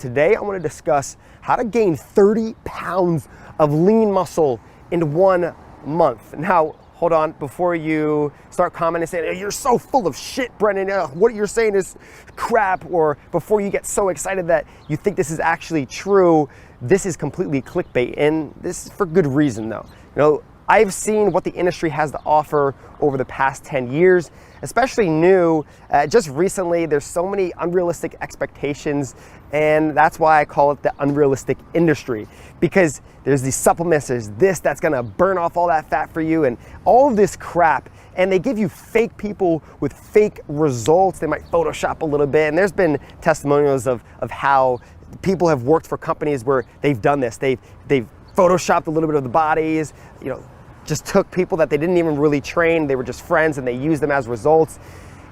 Today I want to discuss how to gain 30 pounds of lean muscle in 1 month. Now, hold on, before you start commenting saying, you're so full of shit, Brendan, what you're saying is crap, or before you get so excited that you think this is actually true, this is completely clickbait, and this is for good reason though. I've seen what the industry has to offer over the past 10 years, especially new. Just recently, there's so many unrealistic expectations, and that's why I call it the unrealistic industry, because there's these supplements, there's this that's gonna burn off all that fat for you, and all of this crap, and they give you fake people with fake results. They might Photoshop a little bit, and there's been testimonials of how people have worked for companies where they've done this. They've Photoshopped a little bit of the bodies, just took people that they didn't even really train, they were just friends, and they used them as results.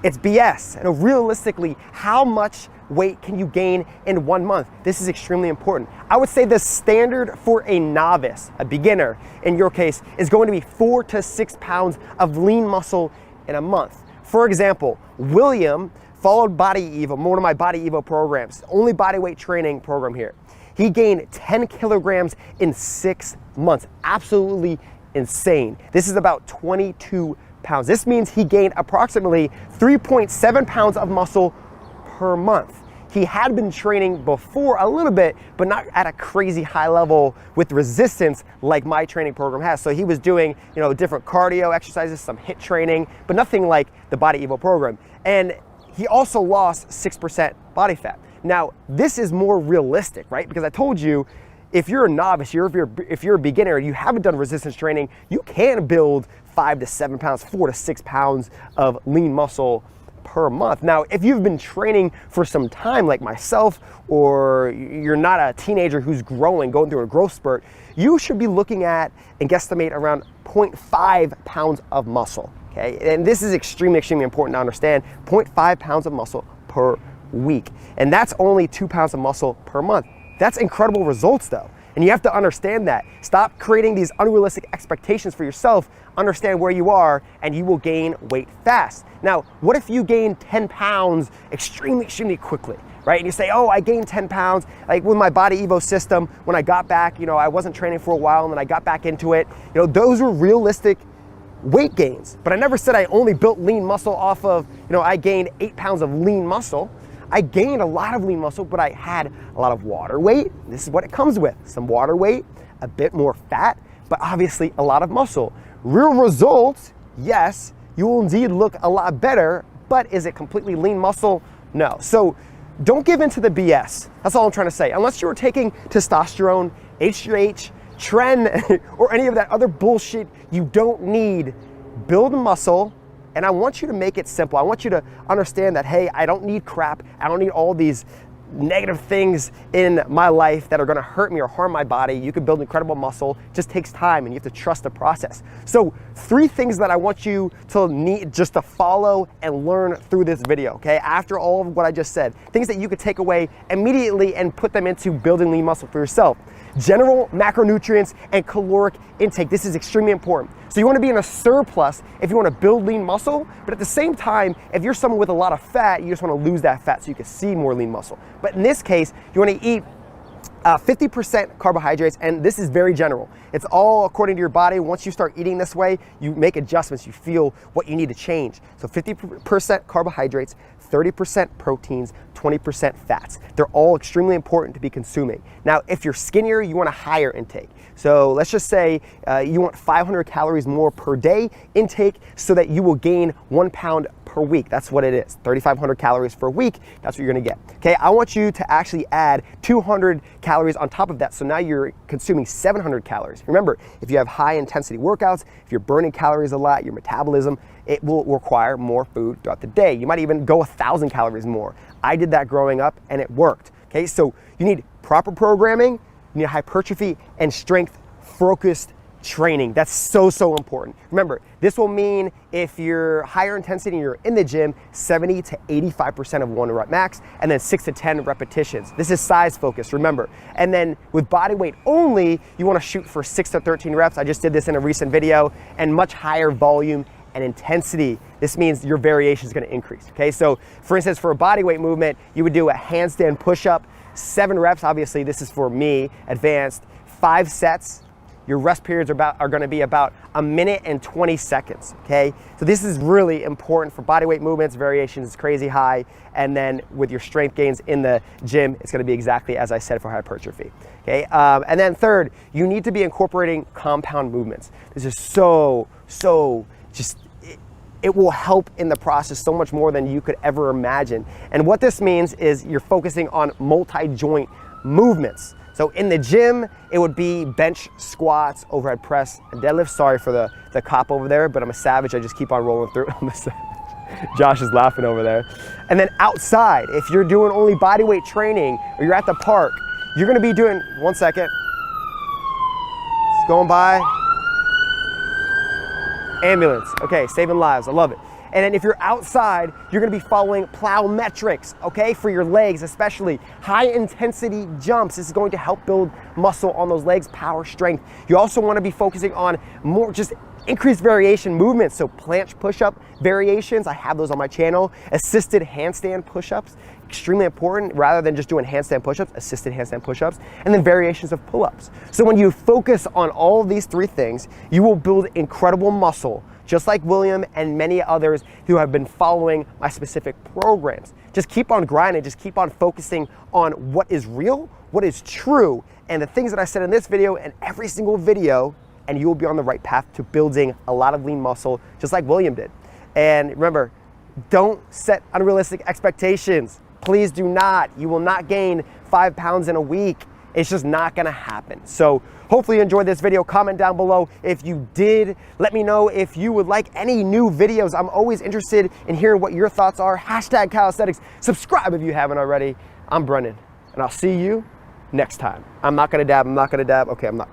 It's BS. And realistically, how much weight can you gain in 1 month? This is extremely important. I would say the standard for a novice, a beginner in your case, is going to be 4 to 6 pounds of lean muscle in a month. For example, William followed Body Evo, one of my Body Evo programs, only body weight training program here. He gained 10 kilograms in 6 months. Absolutely insane. This is about 22 pounds. This means he gained approximately 3.7 pounds of muscle per month. He had been training before a little bit, but not at a crazy high level with resistance like my training program has. So he was doing, different cardio exercises, some HIIT training, but nothing like the Body Evo program. And he also lost 6% body fat. Now, this is more realistic, right? Because I told you, if you're a novice, if you're a beginner, you haven't done resistance training, you can build 5 to 7 pounds, 4 to 6 pounds of lean muscle per month. Now, if you've been training for some time like myself, or you're not a teenager who's going through a growth spurt, you should be looking at and guesstimate around 0.5 pounds of muscle, okay? And this is extremely, extremely important to understand, 0.5 pounds of muscle per week. And that's only 2 pounds of muscle per month. That's incredible results though. And you have to understand that. Stop creating these unrealistic expectations for yourself. Understand where you are, and you will gain weight fast. Now, what if you gain 10 pounds extremely, extremely quickly, right? And you say, I gained 10 pounds. Like with my Body Evo system, when I got back, I wasn't training for a while, and then I got back into it. Those were realistic weight gains. But I never said I only built lean muscle off of, I gained 8 pounds of lean muscle. I gained a lot of lean muscle, but I had a lot of water weight. This is what it comes with. Some water weight, a bit more fat, but obviously a lot of muscle. Real results, yes, you will indeed look a lot better, but is it completely lean muscle? No. So don't give in to the BS. That's all I'm trying to say. Unless you were taking testosterone, HGH, Tren, or any of that other bullshit you don't need, build muscle. And I want you to make it simple. I want you to understand that, hey, I don't need crap. I don't need all these negative things in my life that are gonna hurt me or harm my body. You can build incredible muscle. It just takes time, and you have to trust the process. So 3 things that I want you to follow and learn through this video, okay? After all of what I just said, things that you could take away immediately and put them into building lean muscle for yourself. General macronutrients and caloric intake. This is extremely important. So you want to be in a surplus if you want to build lean muscle, but at the same time, if you're someone with a lot of fat, you just want to lose that fat so you can see more lean muscle. But in this case, you want to eat 50% carbohydrates, and this is very general. It's all according to your body. Once you start eating this way, you make adjustments, you feel what you need to change. So 50% carbohydrates, 30% proteins, 20% fats. They're all extremely important to be consuming. Now, if you're skinnier, you want a higher intake. So let's just say you want 500 calories more per day intake so that you will gain 1 pound per week. That's what it is, 3,500 calories per week. That's what you're gonna get. Okay, I want you to actually add 200 calories on top of that. So now you're consuming 700 calories. Remember, if you have high intensity workouts, if you're burning calories a lot, your metabolism, it will require more food throughout the day. You might even go 1,000 calories more. I did that growing up and it worked. Okay, so you need proper programming, you need hypertrophy and strength focused training. That's so, so important. Remember, this will mean if you're higher intensity and you're in the gym, 70 to 85% of 1 rep max, and then 6 to 10 repetitions. This is size focused, remember. And then with body weight only, you wanna shoot for 6 to 13 reps. I just did this in a recent video, and much higher volume and intensity. This means your variation is gonna increase, okay? So for instance, for a body weight movement, you would do a handstand push-up, 7 reps. Obviously, this is for me, advanced. 5 sets. Your rest periods are going to be about 1 minute and 20 seconds, okay? So this is really important for bodyweight movements, variations, crazy high, and then with your strength gains in the gym, it's going to be exactly as I said for hypertrophy, okay? And then third, you need to be incorporating compound movements. This is so just, it will help in the process so much more than you could ever imagine. And what this means is you're focusing on multi-joint movements. So in the gym, it would be bench, squats, overhead press, and deadlift. Sorry for the cop over there, but I'm a savage. I just keep on rolling through. I'm a savage. Josh is laughing over there. And then outside, if you're doing only bodyweight training or you're at the park, you're gonna be doing, 1 second. It's going by. Ambulance. Okay, saving lives. I love it. And then if you're outside, you're gonna be following plyometrics, okay? For your legs, especially high intensity jumps. This is going to help build muscle on those legs, power, strength. You also wanna be focusing on more just increased variation movements. So planche push-up variations, I have those on my channel. Assisted handstand push-ups, extremely important. Rather than just doing handstand push-ups, assisted handstand push-ups, and then variations of pull-ups. So when you focus on all of these 3 things, you will build incredible muscle, just like William and many others who have been following my specific programs. Just keep on grinding, just keep on focusing on what is real, what is true, and the things that I said in this video and every single video, and you will be on the right path to building a lot of lean muscle, just like William did. And remember, don't set unrealistic expectations. Please do not. You will not gain 5 pounds in a week. It's just not gonna happen. So hopefully you enjoyed this video. Comment down below if you did. Let me know if you would like any new videos. I'm always interested in hearing what your thoughts are. Hashtag calisthenics. Subscribe if you haven't already. I'm Brennan, and I'll see you next time. I'm not gonna dab. Okay, I'm not.